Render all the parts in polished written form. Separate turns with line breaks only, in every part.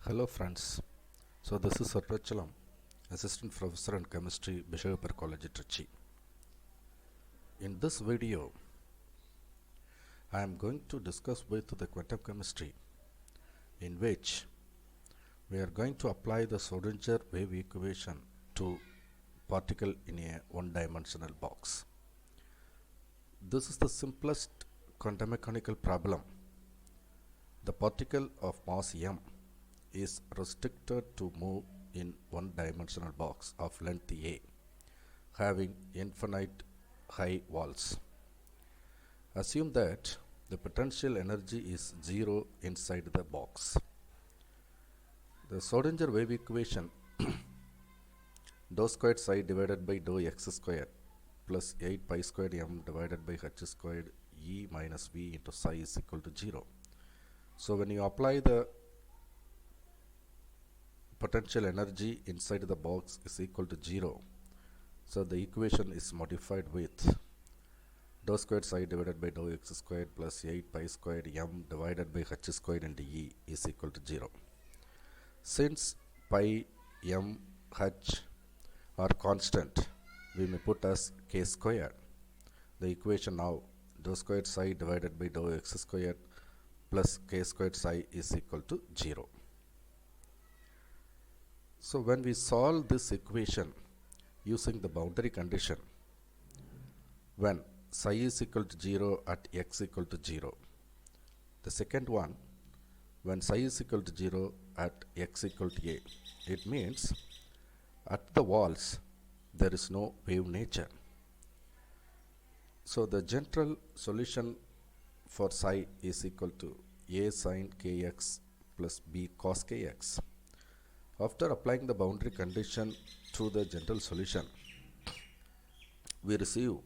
Hello friends, so this is Arunachalam, Assistant Professor in Chemistry, Bishop Heber College, Trichy. In this video, I am going to discuss with the quantum chemistry, in which we are going to apply the Schrodinger wave equation to particle in a one-dimensional box. This is the simplest quantum mechanical problem. The particle of mass m is restricted to move in one-dimensional box of length a, having infinite high walls. Assume that the potential energy is 0 inside the box. The Schrodinger wave equation dou squared psi divided by dou x squared plus 8 pi squared m divided by h squared e minus v into psi is equal to 0. So when you apply the potential energy inside the box is equal to 0. So the equation is modified with dou squared psi divided by dou x squared plus 8 pi squared m divided by h squared into e is equal to 0. Since pi, m, h are constant, we may put as k squared. The equation now dou squared psi divided by dou x squared plus k squared psi is equal to 0. So when we solve this equation using the boundary condition, when psi is equal to 0 at x equal to 0, the second one when psi is equal to 0 at x equal to a, it means at the walls there is no wave nature. So the general solution for psi is equal to a sin kx plus b cos kx. After applying the boundary condition to the general solution, we receive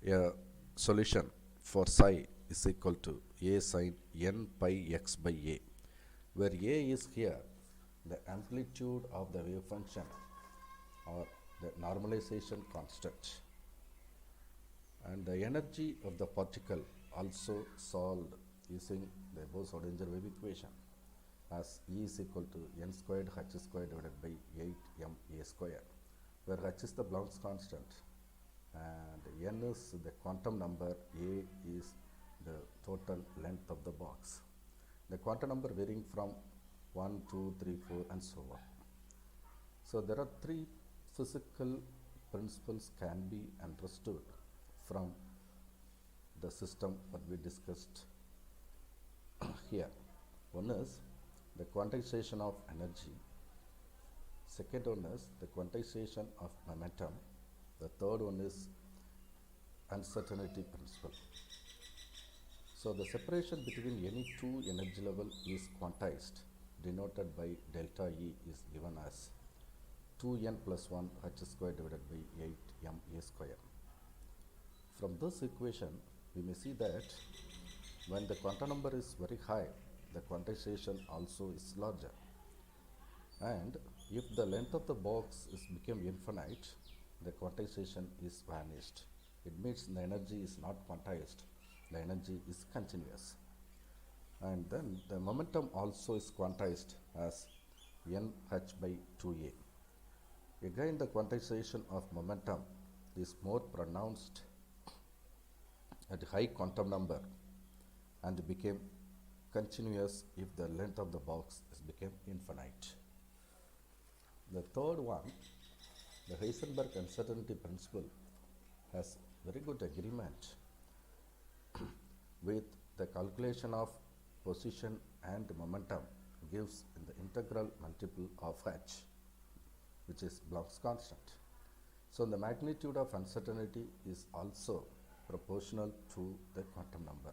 a solution for psi is equal to a sin n pi x by a, where a is here the amplitude of the wave function or the normalization constant, and the energy of the particle also solved using the above Schrodinger wave equation as E is equal to n squared h squared divided by 8 m a square, where h is the Planck's constant and n is the quantum number, a is the total length of the box. The quantum number varying from 1, 2, 3, 4 and so on. So there are three physical principles can be understood from the system that we discussed here. One is the quantization of energy, second one is the quantization of momentum, the third one is uncertainty principle. So the separation between any two energy level is quantized, denoted by delta E is given as 2n plus 1 h squared divided by 8 m a square. From this equation we may see that when the quantum number is very high, the quantization also is larger, and if the length of the box is become infinite, the quantization is vanished. It means the energy is not quantized, the energy is continuous. And then the momentum also is quantized as nh by 2a. Again, the quantization of momentum is more pronounced at high quantum number and became continuous if the length of the box is became infinite. The third one, the Heisenberg uncertainty principle, has very good agreement with the calculation of position and momentum gives in the integral multiple of h, which is Planck's constant. So the magnitude of uncertainty is also proportional to the quantum number.